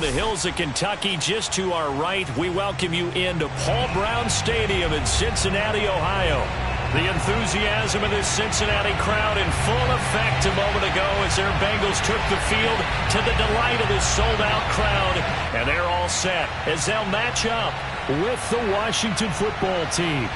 the hills of Kentucky, just to our right. We welcome you into Paul Brown Stadium in Cincinnati, Ohio. The enthusiasm of this Cincinnati crowd in full effect a moment ago as their Bengals took the field to the delight of this sold-out crowd. And they're all set as they'll match up with the Washington football team.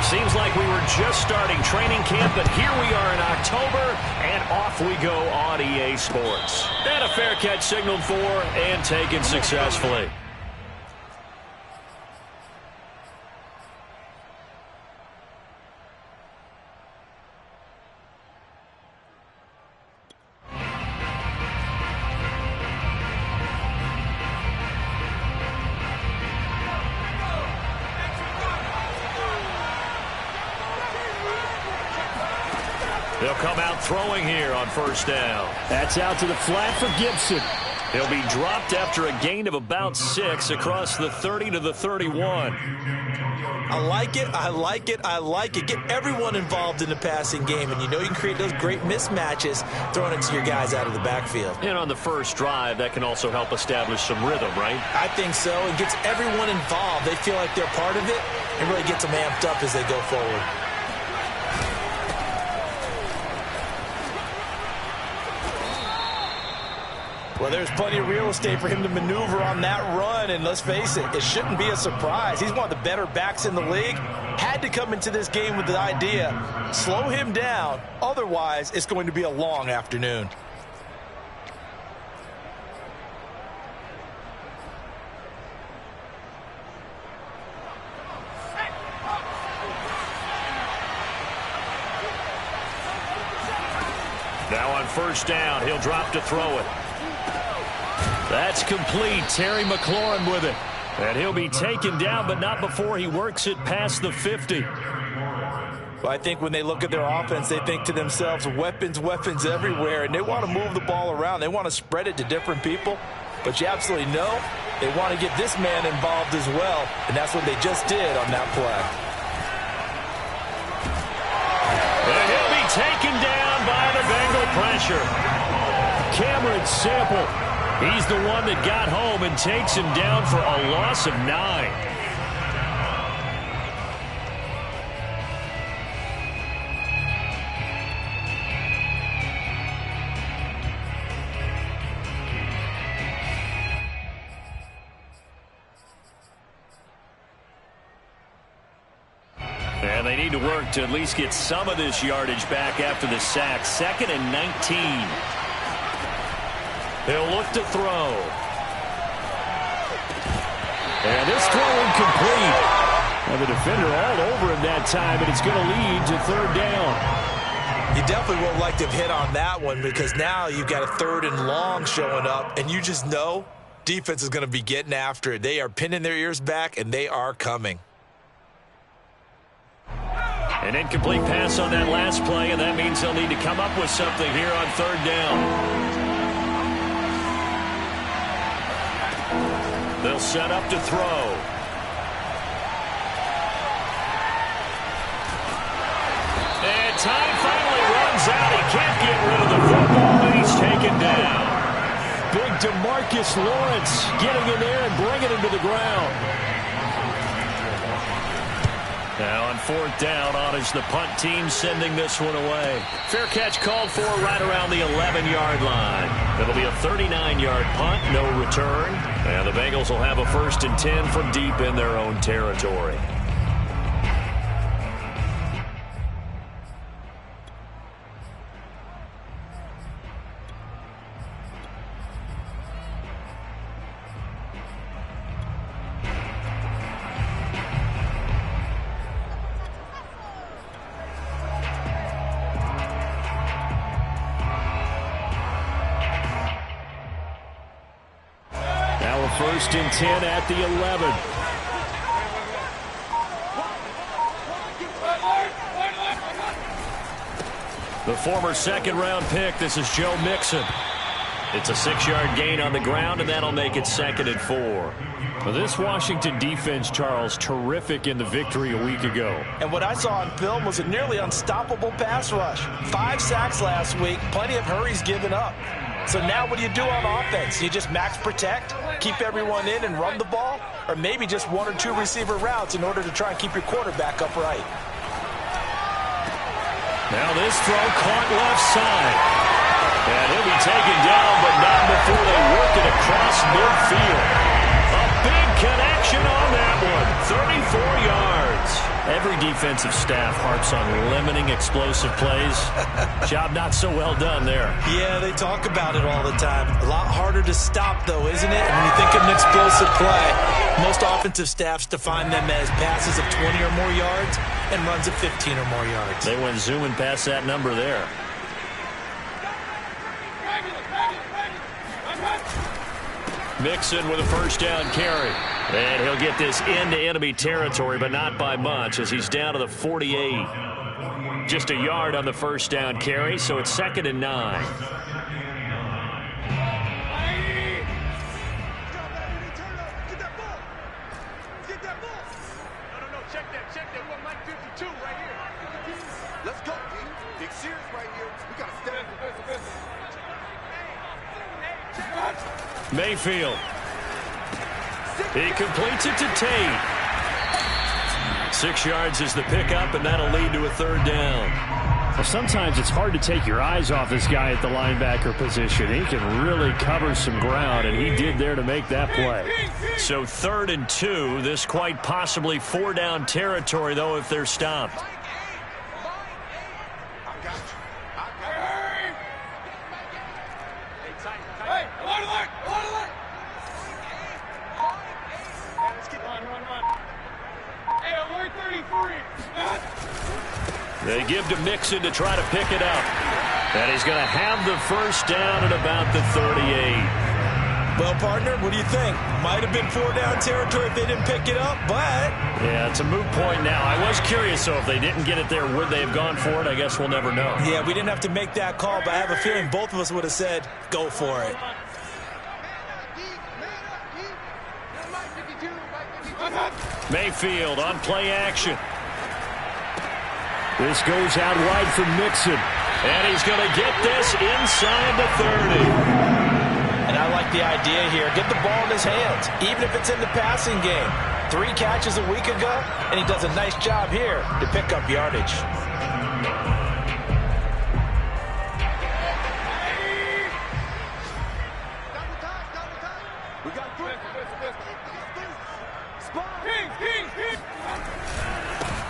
Seems like we were just starting training camp, but here we are in October, and off we go on EA Sports. And a fair catch signaled for and taken successfully. They'll come out throwing here on first down. That's out to the flat for Gibson. He'll be dropped after a gain of about 6 across the 30 to the 31. I like it. I like it. I like it. Get everyone involved in the passing game, and you know you can create those great mismatches throwing it to your guys out of the backfield. And on the first drive, that can also help establish some rhythm, right? I think so. It gets everyone involved. They feel like they're part of it. It really gets them amped up as they go forward. Well, there's plenty of real estate for him to maneuver on that run, and let's face it, it shouldn't be a surprise. He's one of the better backs in the league. Had to come into this game with the idea, slow him down, otherwise it's going to be a long afternoon. Now on first down, he'll drop to throw it. That's complete. Terry McLaurin with it. And he'll be taken down, but not before he works it past the 50. Well, I think when they look at their offense, they think to themselves, weapons, weapons everywhere, and they want to move the ball around. They want to spread it to different people. But you absolutely know they want to get this man involved as well, and that's what they just did on that play. And he'll be taken down by the Bengal pressure. Cameron Sample. He's the one that got home and takes him down for a loss of 9. And they need to work to at least get some of this yardage back after the sack. 2nd and 19. He'll look to throw. And this throw incomplete. And the defender all over him that time, and it's going to lead to 3rd down. You definitely won't like to hit on that one because now you've got a 3rd and long showing up, and you just know defense is going to be getting after it. They are pinning their ears back, and they are coming. An incomplete pass on that last play, and that means they'll need to come up with something here on 3rd down. They'll set up to throw. And time finally runs out. He can't get rid of the football, and he's taken down. Big DeMarcus Lawrence getting in there and bringing him to the ground. Now on 4th down, on is the punt team sending this one away. Fair catch called for right around the 11-yard line. It'll be a 39-yard punt, no return. And the Bengals will have a 1st and 10 from deep in their own territory. Now a 1st and 10 at the 11. The former second-round pick, this is Joe Mixon. It's a 6-yard gain on the ground, and that'll make it 2nd and 4. Well, this Washington defense, Charles, terrific in the victory a week ago. And what I saw on film was a nearly unstoppable pass rush. 5 sacks last week, plenty of hurries given up. So now what do you do on offense? You just max protect, keep everyone in and run the ball, or maybe just 1 or 2 receiver routes in order to try and keep your quarterback upright. Now this throw caught left side. And he'll be taken down, but not before they work it across midfield. A big connection on that one. 34 yards. Every defensive staff harps on limiting explosive plays. Job not so well done there. Yeah, they talk about it all the time. A lot harder to stop, though, isn't it? When you think of an explosive play, most offensive staffs define them as passes of 20 or more yards and runs of 15 or more yards. They went zooming past that number there. Mixon with a first down carry. And he'll get this into enemy territory, but not by much as he's down to the 48. Just a yard on the first down carry, so it's 2nd and 9. Let's go, D. Big Sears right here. We got to step up. Mayfield. He completes it to Tate. 6 yards is the pickup, and that'll lead to a 3rd down. Well, sometimes it's hard to take your eyes off this guy at the linebacker position. He can really cover some ground, and he did there to make that play. So 3rd and 2. This quite possibly 4-down territory, though, if they're stopped. They give to Mixon to try to pick it up. And he's going to have the first down at about the 38. Well, partner, what do you think? Might have been 4-down territory if they didn't pick it up, but... Yeah, it's a moot point now. I was curious, so if they didn't get it there, would they have gone for it? I guess we'll never know. Yeah, we didn't have to make that call, but I have a feeling both of us would have said, go for it. Mayfield on play action. This goes out wide for Mixon. And he's going to get this inside the 30. And I like the idea here. Get the ball in his hands, even if it's in the passing game. 3 catches a week ago, and he does a nice job here to pick up yardage.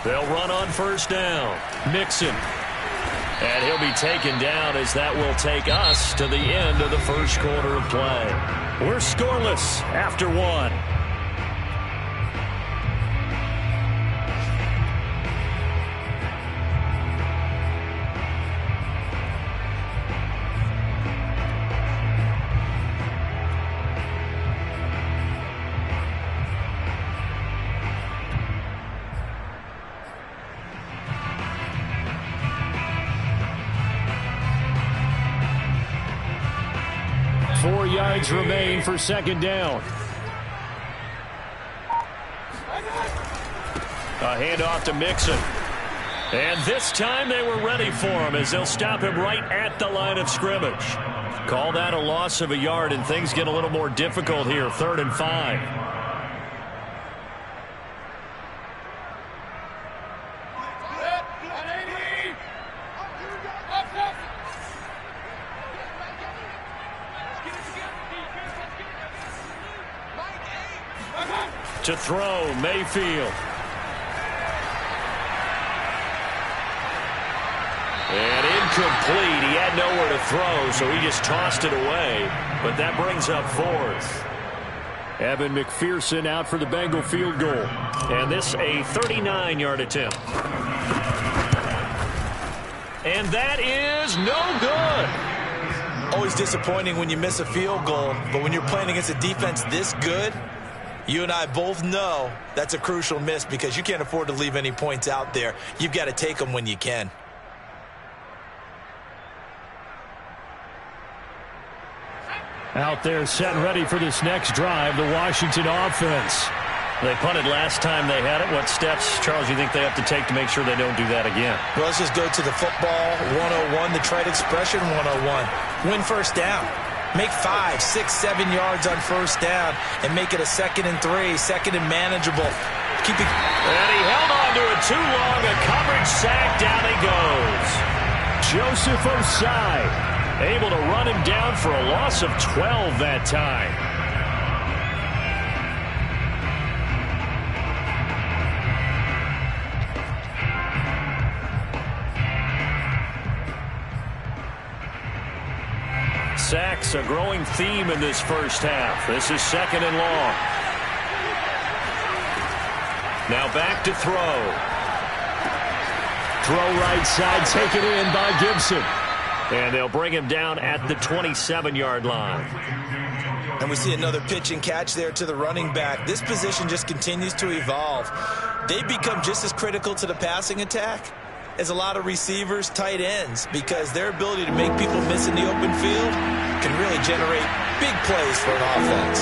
They'll run on first down. Mixon. And he'll be taken down as that will take us to the end of the first quarter of play. We're scoreless after 1. Yards remain for 2nd down. A handoff to Mixon. And this time they were ready for him as they'll stop him right at the line of scrimmage. Call that a loss of a yard, and things get a little more difficult here. 3rd and 5. To throw, Mayfield. And incomplete. He had nowhere to throw, so he just tossed it away. But that brings up 4th. Evan McPherson out for the Bengal field goal. And this a 39-yard attempt. And that is no good. Always disappointing when you miss a field goal, but when you're playing against a defense this good, you and I both know that's a crucial miss because you can't afford to leave any points out there. You've got to take them when you can. Out there set and ready for this next drive, the Washington offense. They punted last time they had it. What steps, Charles, you think they have to take to make sure they don't do that again? Well, let's just go to the football 101, the trade expression 101. Win first down. Make 5, 6, 7 yards on first down and make it a 2nd and 3, 2nd and manageable. Keep it. And he held on to it too long. A coverage sack. Down he goes. Joseph Osai able to run him down for a loss of 12 that time. Sacks, a growing theme in this first half. This is 2nd and long. Now back to throw. Throw right side, taken in by Gibson. And they'll bring him down at the 27-yard line. And we see another pitch and catch there to the running back. This position just continues to evolve. They become just as critical to the passing attack as a lot of receivers, tight ends, because their ability to make people miss in the open field can really generate big plays for an offense.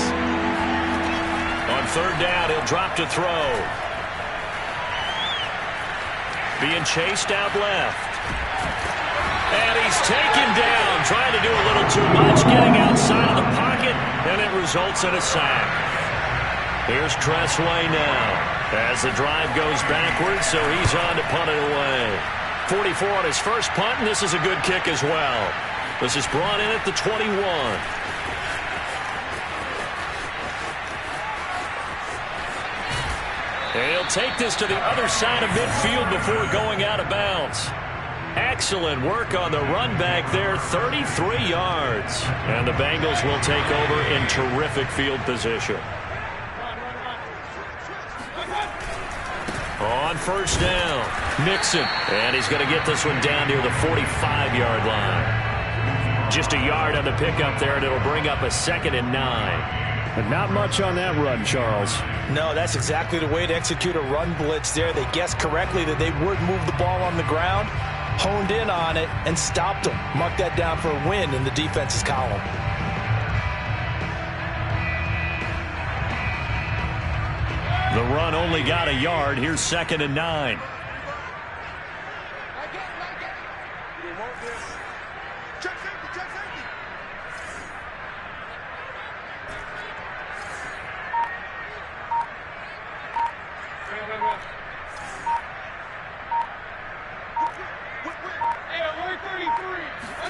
On 3rd down, he'll drop to throw. Being chased out left. And he's taken down, trying to do a little too much, getting outside of the pocket, and it results in a sack. Here's Tressway now as the drive goes backwards, so he's on to punt it away. 44 on his first punt, and this is a good kick as well. This is brought in at the 21. He'll take this to the other side of midfield before going out of bounds. Excellent work on the run back there, 33 yards. And the Bengals will take over in terrific field position. On 1st down, Mixon. And he's going to get this one down near the 45-yard line. Just a yard on the pickup there, and it'll bring up a 2nd and 9. But not much on that run, Charles. No, that's exactly the way to execute a run blitz there. They guessed correctly that they would move the ball on the ground, honed in on it, and stopped them. Mark that down for a win in the defense's column. The run only got a yard. Here's 2nd and 9.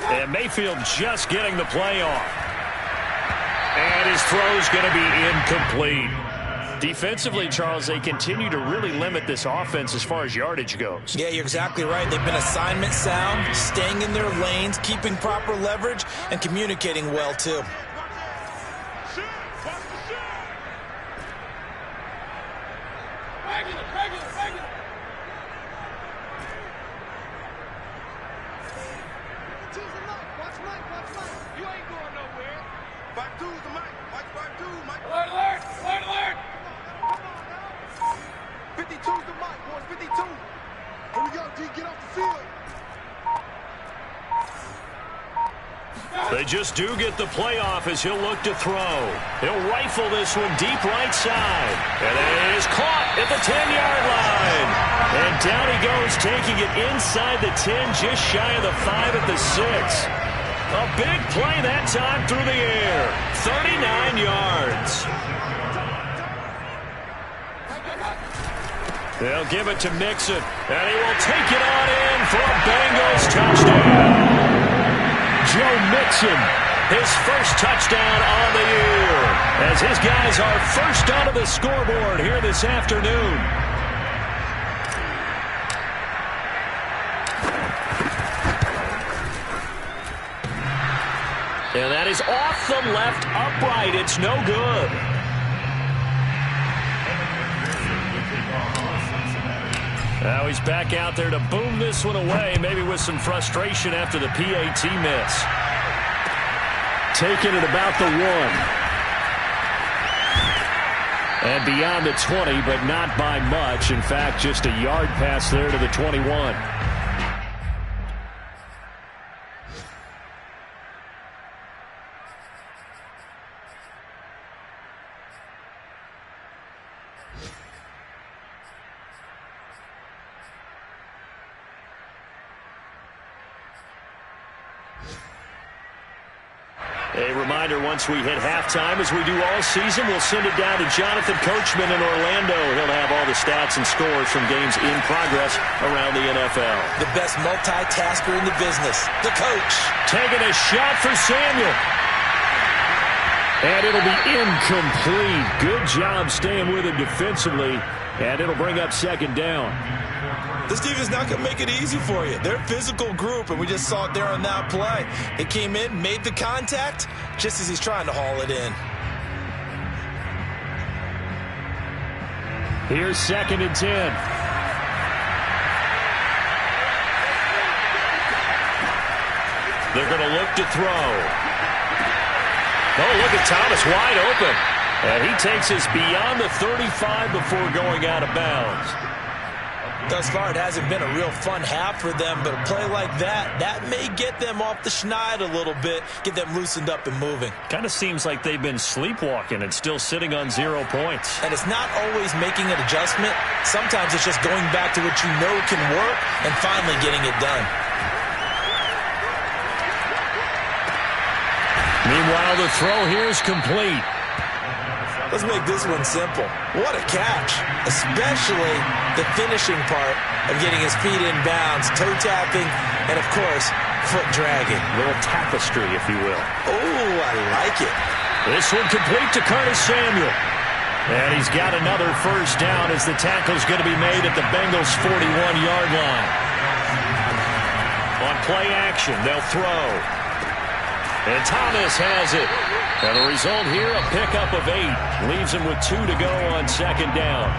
And Mayfield just getting the play off. And his throw's going to be incomplete. Defensively, Charles, they continue to really limit this offense as far as yardage goes. Yeah, you're exactly right. They've been assignment sound, staying in their lanes, keeping proper leverage, and communicating well, too. They just do get the playoff as he'll look to throw. He'll rifle this one deep right side. And it is caught at the 10-yard line. And down he goes, taking it inside the 10, just shy of the 5 at the 6. A big play that time through the air. 39 yards. They'll give it to Mixon. And he will take it on in for a Bengals touchdown. Joe Mixon, his first touchdown on the year, as his guys are first onto the scoreboard here this afternoon. And that is off the left upright. It's no good. Now he's back out there to boom this one away, maybe with some frustration after the PAT miss. Taking it about the 1. And beyond the 20, but not by much. In fact, just a yard pass there to the 21. A reminder, once we hit halftime, as we do all season, we'll send it down to Jonathan Coachman in Orlando. He'll have all the stats and scores from games in progress around the NFL. The best multitasker in the business, the coach. Taking a shot for Samuel. And it'll be incomplete. Good job staying with him defensively, and it'll bring up second down. This defense is not going to make it easy for you. They're a physical group, and we just saw it there on that play. It came in, made the contact, just as he's trying to haul it in. Here's 2nd and 10. They're going to look to throw. Oh, look at Thomas wide open. And he takes us beyond the 35 before going out of bounds. Thus far, it hasn't been a real fun half for them, but a play like that may get them off the schneid a little bit, get them loosened up and moving. Kind of seems like they've been sleepwalking and still sitting on 0 points. And it's not always making an adjustment. Sometimes it's just going back to what you know can work and finally getting it done. Meanwhile, the throw here is complete. Let's make this one simple. What a catch, especially the finishing part of getting his feet in bounds, toe tapping, and of course, foot dragging. A little tapestry, if you will. Oh, I like it. This one complete to Curtis Samuel. And he's got another first down as the tackle's going to be made at the Bengals' 41-yard line. On play action, they'll throw. And Thomas has it. And the result here, a pickup of 8. Leaves him with 2 to go on second down.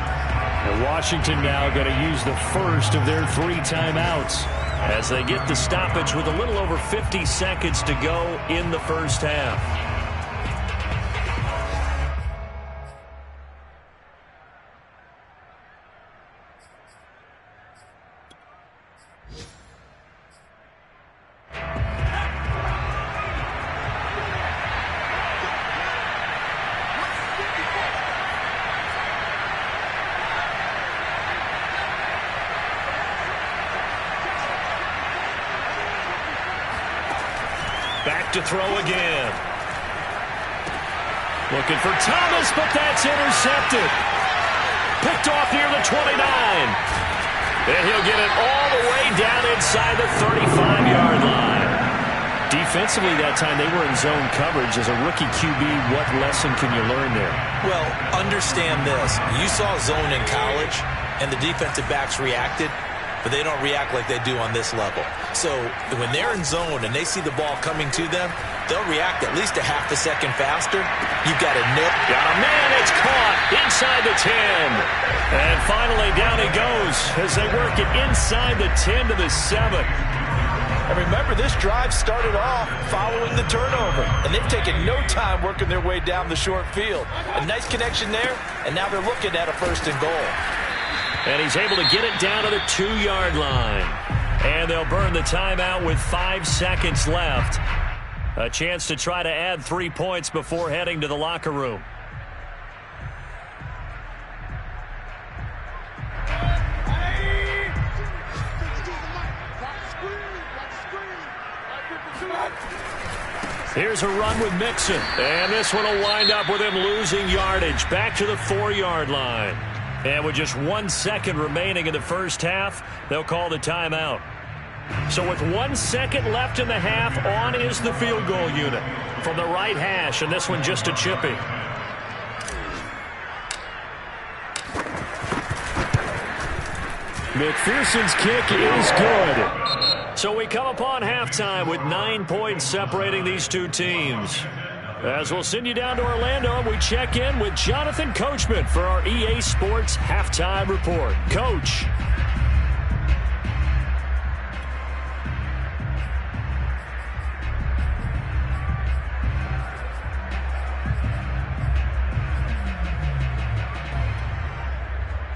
And Washington now going to use the first of their 3 timeouts as they get the stoppage with a little over 50 seconds to go in the first half. Back to throw again. Looking for Thomas, but that's intercepted. Picked off near the 29. And he'll get it all the way down inside the 35-yard line. Defensively that time, they were in zone coverage. As a rookie QB, what lesson can you learn there? Well, understand this. You saw zone in college, and the defensive backs reacted, but they don't react like they do on this level. So when they're in zone and they see the ball coming to them, they'll react at least a half a second faster. You've got to know. Got a man, it's caught inside the 10. And finally down he goes as they work it inside the 10 to the 7. And remember, this drive started off following the turnover, and they've taken no time working their way down the short field. A nice connection there, and now they're looking at a 1st and goal. And he's able to get it down to the 2-yard line. And they'll burn the timeout with 5 seconds left. A chance to try to add 3 points before heading to the locker room. Here's a run with Mixon. And this one will wind up with him losing yardage. Back to the 4-yard line. And with just 1 second remaining in the first half, they'll call the timeout. So with 1 second left in the half, on is the field goal unit from the right hash, and this one just a chippy. McPherson's kick is good. So we come upon halftime with 9 points separating these two teams. As we'll send you down to Orlando, and we check in with Jonathan Coachman for our EA Sports Halftime Report. Coach.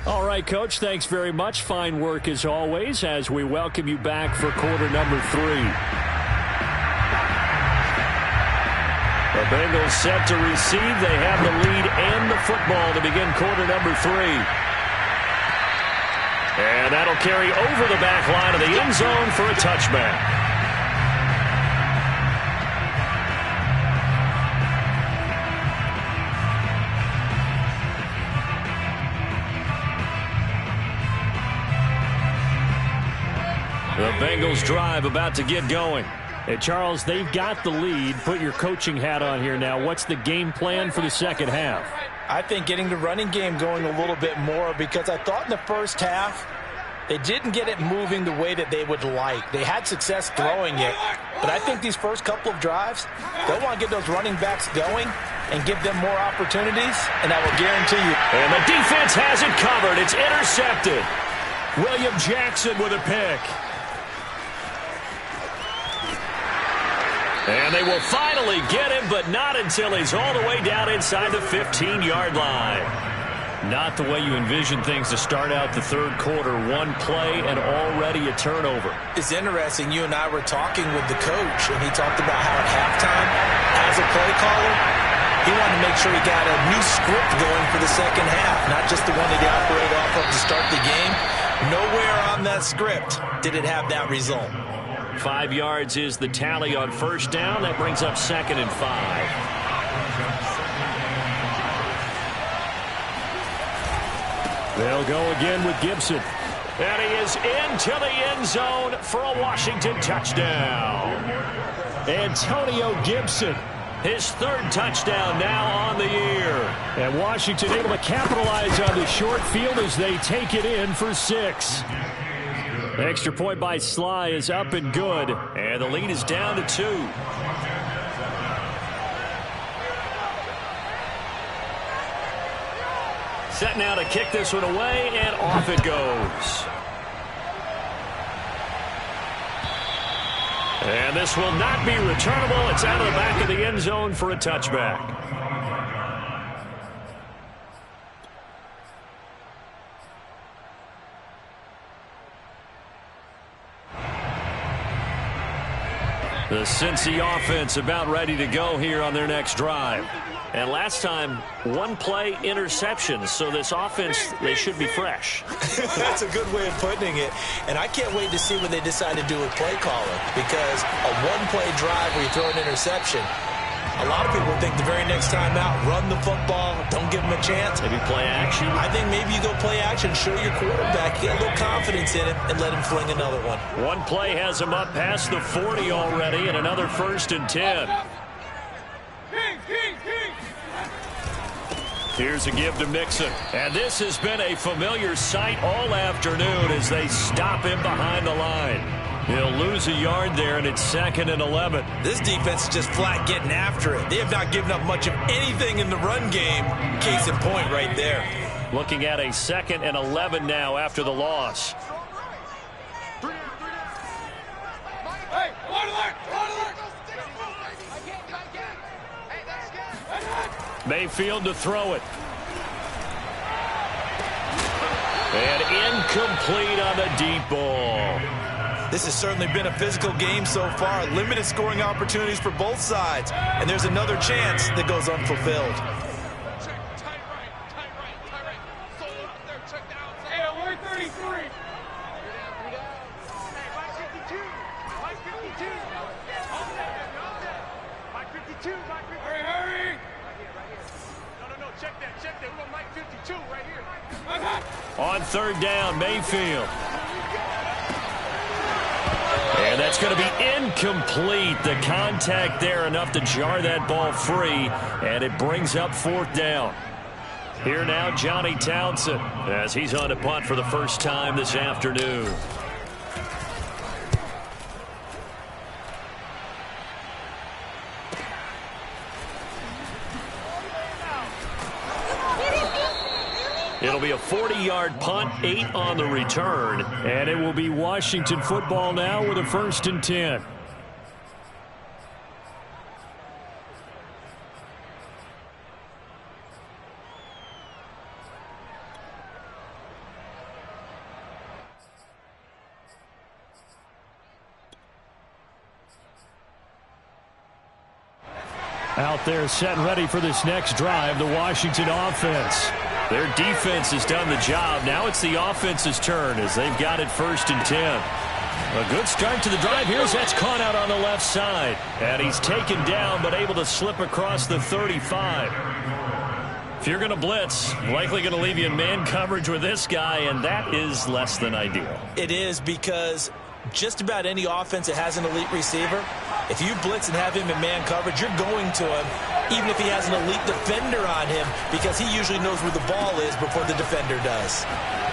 All right, Coach, thanks very much. Fine work as always as we welcome you back for quarter number 3. The Bengals set to receive. They have the lead and the football to begin quarter number 3. And that'll carry over the back line of the end zone for a touchback. The Bengals drive about to get going. Hey, Charles, they've got the lead. Put your coaching hat on here now. What's the game plan for the second half? I think getting the running game going a little bit more, because I thought in the first half they didn't get it moving the way that they would like. They had success throwing it, but I think these first couple of drives, they'll want to get those running backs going and give them more opportunities, and I will guarantee you. And the defense has it covered. It's intercepted. William Jackson with a pick. And they will finally get him, but not until he's all the way down inside the 15-yard line. Not the way you envision things to start out the third quarter. One play and already a turnover. It's interesting. You and I were talking with the coach, and he talked about how at halftime, as a play caller, he wanted to make sure he got a new script going for the second half, not just the one that he operated off of to start the game. Nowhere on that script did it have that result. 5 yards is the tally on first down. That brings up 2nd and 5. They'll go again with Gibson. And he is into the end zone for a Washington touchdown. Antonio Gibson. His 3rd touchdown now on the year. And Washington able to capitalize on the short field as they take it in for 6. Extra point by Sly is up and good. And the lead is down to 2. Set now to kick this one away, and off it goes. And this will not be returnable. It's out of the back of the end zone for a touchback. The Cincy offense about ready to go here on their next drive. And last time, one play interception. So this offense, they should be fresh. That's a good way of putting it. And I can't wait to see what they decide to do with play calling, because a one-play drive where you throw an interception, a lot of people think the very next time out, run the football, don't give them a chance. Maybe play action. I think maybe you go play action, show your quarterback, get a little confidence in him, and let him fling another one. One play has him up past the 40 already, and another 1st and 10. Here's a give to Mixon. And this has been a familiar sight all afternoon as they stop him behind the line. He'll lose a yard there, and it's 2nd and 11. This defense is just flat getting after it. They have not given up much of anything in the run game. Case in point right there. Looking at a 2nd and 11 now after the loss. Mayfield to throw it. And incomplete on the deep ball. This has certainly been a physical game so far. Limited scoring opportunities for both sides. And there's another chance that goes unfulfilled. On 3rd down, Mayfield. And that's going to be incomplete. The contact there enough to jar that ball free, and it brings up 4th down. Here now, Johnny Townsend, as he's on a punt for the first time this afternoon. It'll be a 40-yard punt, 8 on the return. And it will be Washington football now with a 1st and 10. Out there set and ready for this next drive, the Washington offense. Their defense has done the job. Now it's the offense's turn as they've got it 1st and 10. A good start to the drive. Here's that's caught out on the left side. And he's taken down but able to slip across the 35. If you're going to blitz, likely going to leave you in man coverage with this guy, and that is less than ideal. It is, because just about any offense that has an elite receiver, if you blitz and have him in man coverage, you're going to him, even if he has an elite defender on him, because he usually knows where the ball is before the defender does.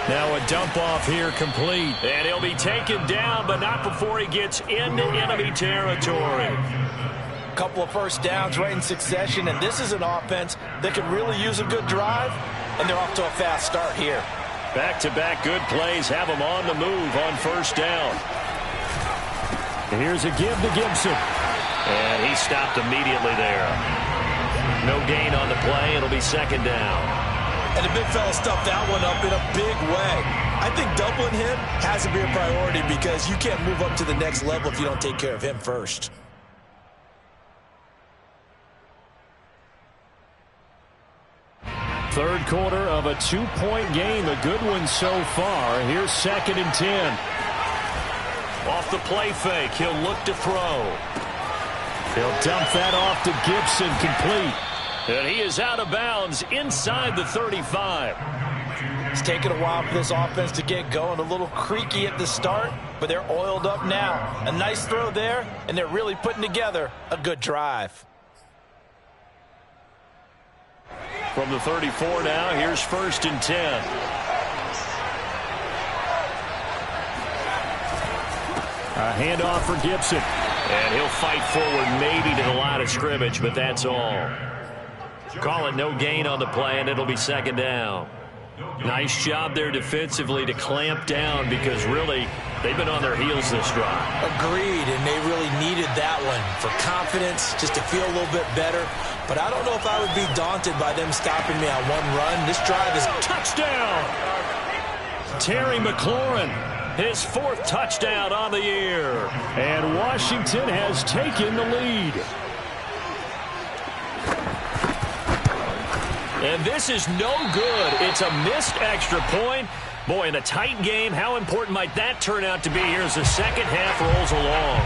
Now a dump off here complete. And he'll be taken down, but not before he gets into enemy territory. A couple of first downs right in succession, and this is an offense that could really use a good drive, and they're off to a fast start here. Back-to-back good plays have him on the move on first down. Here's a give to Gibson. And he stopped immediately there. No gain on the play. It'll be second down. And the big fella stuffed that one up in a big way. I think doubling him has to be a priority because you can't move up to the next level if you don't take care of him first. Third quarter of a 2-point game. A good one so far. Here's 2nd and 10. Off the play fake. He'll look to throw. He'll dump that off to Gibson, complete. And he is out of bounds inside the 35. It's taken a while for this offense to get going. A little creaky at the start, but they're oiled up now. A nice throw there, and they're really putting together a good drive. From the 34 now, here's 1st and 10. A handoff for Gibson. And he'll fight forward maybe to the line of scrimmage, but that's all. Call it no gain on the play, and it'll be second down. Nice job there defensively to clamp down because really they've been on their heels this drive. Agreed, and they really needed that one for confidence, just to feel a little bit better. But I don't know if I would be daunted by them stopping me on one run. This drive is touchdown. Terry McLaurin, his 4th touchdown on the year. And Washington has taken the lead. And this is no good. It's a missed extra point. Boy, in a tight game, how important might that turn out to be here as the second half rolls along?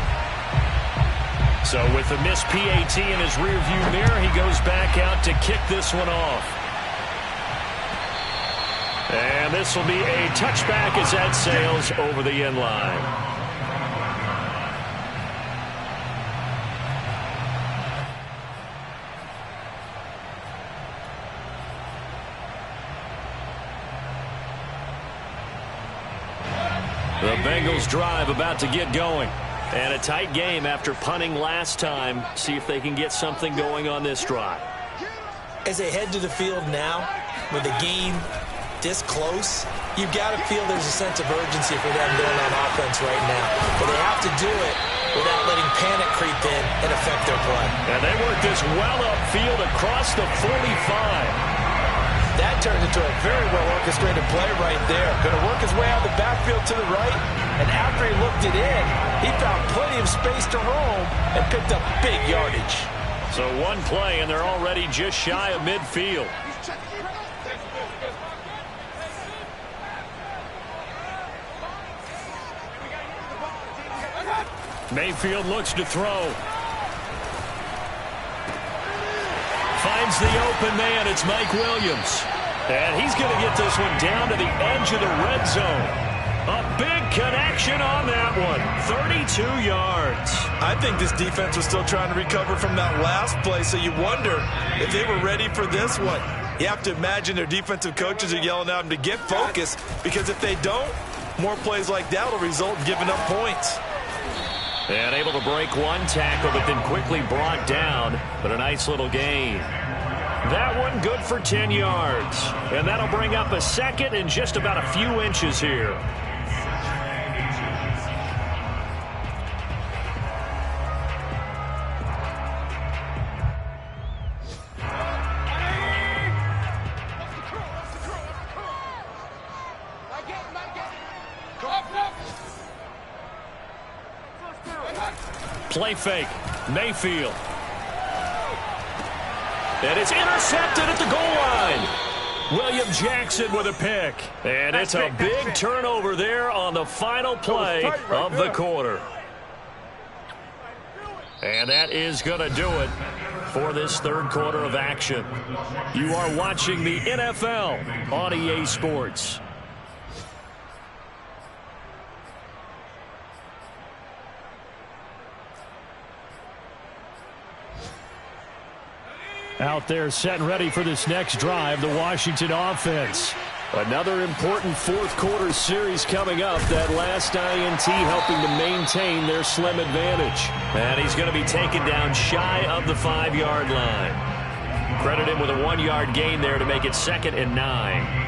So with the missed PAT in his rearview mirror, he goes back out to kick this one off. And this will be a touchback as that sails over the end line. The Bengals drive about to get going. And a tight game after punting last time. See if they can get something going on this drive. As they head to the field now, with the game this close, you've got to feel there's a sense of urgency for them going on offense right now. But they have to do it without letting panic creep in and affect their play. And they work this well upfield across the 45. That turned into a very well-orchestrated play right there. Going to work his way out of the backfield to the right, and after he looked it in, he found plenty of space to roam and picked up big yardage. So one play, and they're already just shy of midfield. Mayfield looks to throw. Finds the open man. It's Mike Williams. And he's going to get this one down to the edge of the red zone. A big connection on that one. 32 yards. I think this defense was still trying to recover from that last play, so you wonder if they were ready for this one. You have to imagine their defensive coaches are yelling at them to get focused, because if they don't, more plays like that will result in giving up points. And able to break one tackle, but then quickly brought down. But a nice little gain. That one good for 10 yards. And that'll bring up a second and just about a few inches here. Play fake. Mayfield. And it's intercepted at the goal line. William Jackson with a pick. And it's a big turnover there on the final play of the quarter. And that is going to do it for this third quarter of action. You are watching the NFL on EA Sports. Out there set and ready for this next drive, the Washington offense. Another important fourth quarter series coming up. That last INT helping to maintain their slim advantage. And he's going to be taken down shy of the 5-yard line. Credit him with a 1-yard gain there to make it 2nd and 9.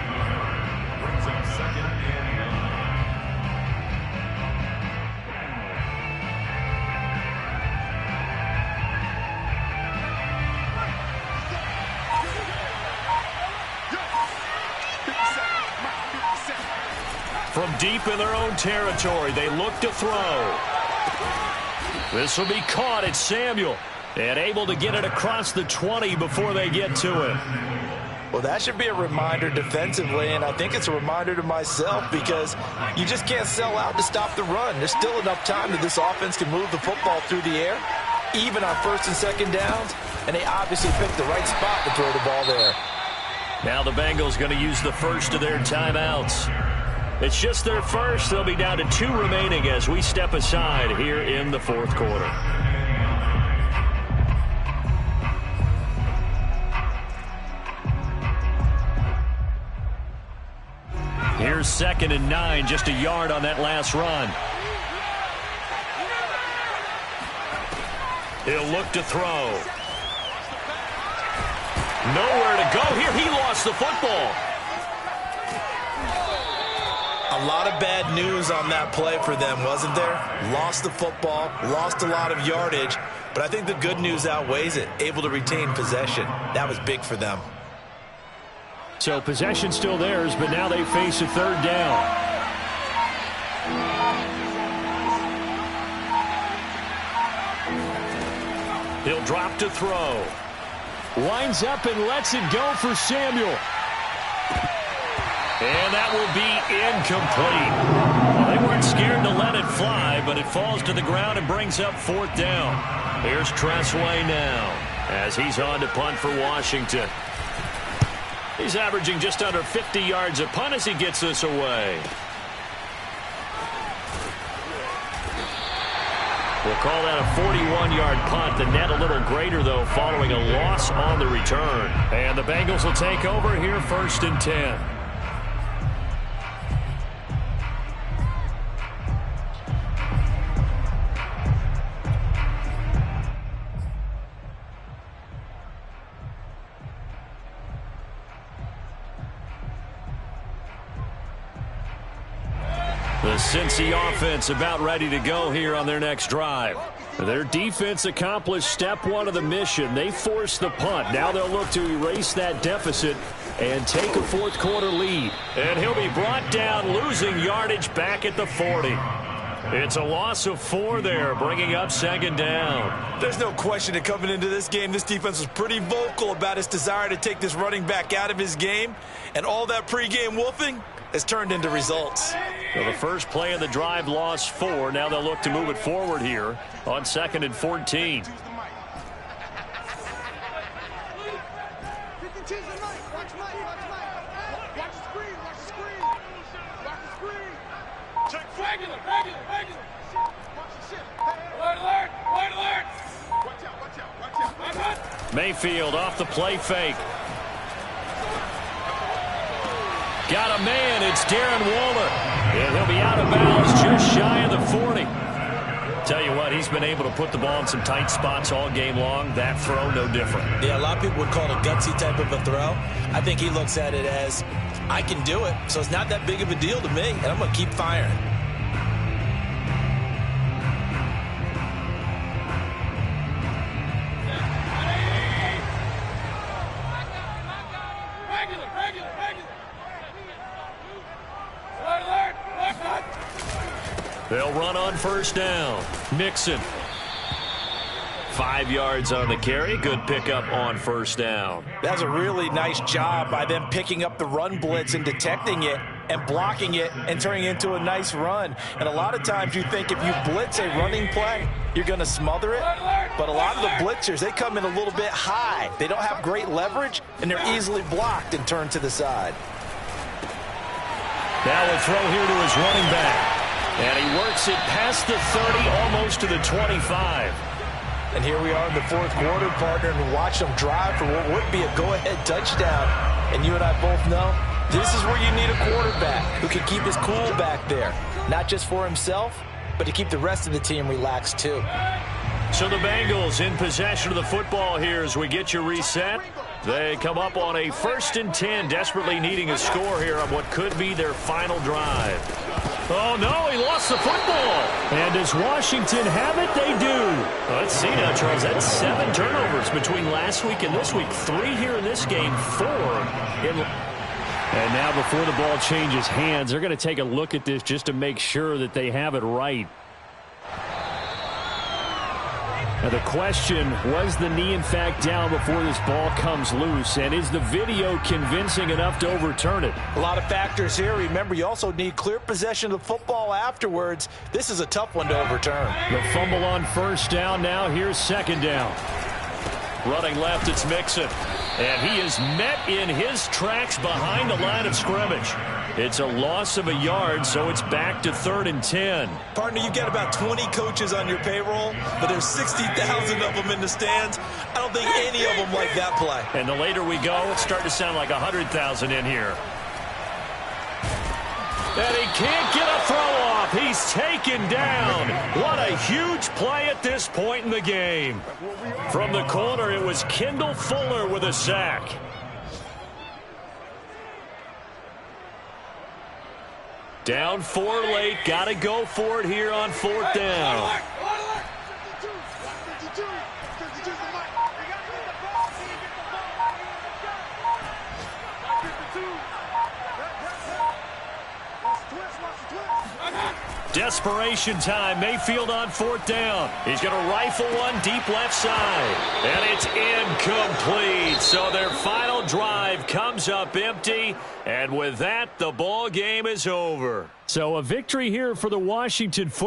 From deep in their own territory, they look to throw. This will be caught. It's Samuel. And able to get it across the 20 before they get to it. Well, that should be a reminder defensively, and I think it's a reminder to myself because you just can't sell out to stop the run. There's still enough time that this offense can move the football through the air, even on 1st and 2nd downs, and they obviously picked the right spot to throw the ball there. Now the Bengals going to use the first of their timeouts. It's just their first. They'll be down to 2 remaining as we step aside here in the fourth quarter. Here's 2nd and 9, just a yard on that last run. He'll look to throw. Nowhere to go here. He lost the football. A lot of bad news on that play for them, wasn't there? Lost the football, lost a lot of yardage, but I think the good news outweighs it. Able to retain possession. That was big for them. So possession still theirs, but now they face a 3rd down. He'll drop to throw. Winds up and lets it go for Samuel. And that will be incomplete. Well, they weren't scared to let it fly, but it falls to the ground and brings up 4th down. Here's Tressway now as he's on to punt for Washington. He's averaging just under 50 yards a punt as he gets this away. We'll call that a 41-yard punt. The net a little greater, though, following a loss on the return. And the Bengals will take over here 1st and 10. The Cincy offense about ready to go here on their next drive. Their defense accomplished step 1 of the mission. They forced the punt. Now they'll look to erase that deficit and take a fourth quarter lead. And he'll be brought down, losing yardage back at the 40. It's a loss of 4 there, bringing up 2nd down. There's no question that coming into this game, this defense was pretty vocal about its desire to take this running back out of his game. And all that pregame wolfing has turned into results. So the first play of the drive lost 4. Now they'll look to move it forward here on 2nd and 14. Mayfield off the play fake. Got a man. It's Darren Waller. And he'll be out of bounds just shy of the 40. Tell you what, he's been able to put the ball in some tight spots all game long. That throw, no different. Yeah, a lot of people would call it a gutsy type of a throw. I think he looks at it as, I can do it, so it's not that big of a deal to me, and I'm going to keep firing. They'll run on 1st down. Mixon. 5 yards on the carry. Good pickup on 1st down. That's a really nice job by them picking up the run blitz and detecting it and blocking it and turning it into a nice run. And a lot of times you think if you blitz a running play, you're going to smother it. But a lot of the blitzers, they come in a little bit high. They don't have great leverage, and they're easily blocked and turned to the side. Now a throw here to his running back. And he works it past the 30, almost to the 25. And here we are in the fourth quarter, partner, and watch them drive for what would be a go-ahead touchdown. And you and I both know this is where you need a quarterback who can keep his cool back there, not just for himself, but to keep the rest of the team relaxed too. So the Bengals in possession of the football here as we get you reset. They come up on a 1st and 10, desperately needing a score here on what could be their final drive. Oh, no, he lost the football. And does Washington have it? They do. Let's see now, Charles. That's 7 turnovers between last week and this week. 3 here in this game, 4 in... And now before the ball changes hands, they're going to take a look at this just to make sure that they have it right. Now the question, was the knee in fact down before this ball comes loose? And is the video convincing enough to overturn it? A lot of factors here. Remember, you also need clear possession of the football afterwards. This is a tough one to overturn. The fumble on 1st down. Now here's 2nd down. Running left, it's Mixon. And he is met in his tracks behind the line of scrimmage. It's a loss of a yard, so it's back to 3rd and 10. Partner, you get about 20 coaches on your payroll, but there's 60,000 of them in the stands. I don't think any of them like that play. And the later we go, it's starting to sound like 100,000 in here. And he can't get a throw off. He's taken down. What a huge play at this point in the game. From the corner, it was Kendall Fuller with a sack. Down 4 late. Got to go for it here on 4th down. Desperation time. Mayfield on 4th down. He's going to rifle one deep left side. And it's incomplete. So their final drive comes up empty. And with that, the ball game is over. So a victory here for the Washington football.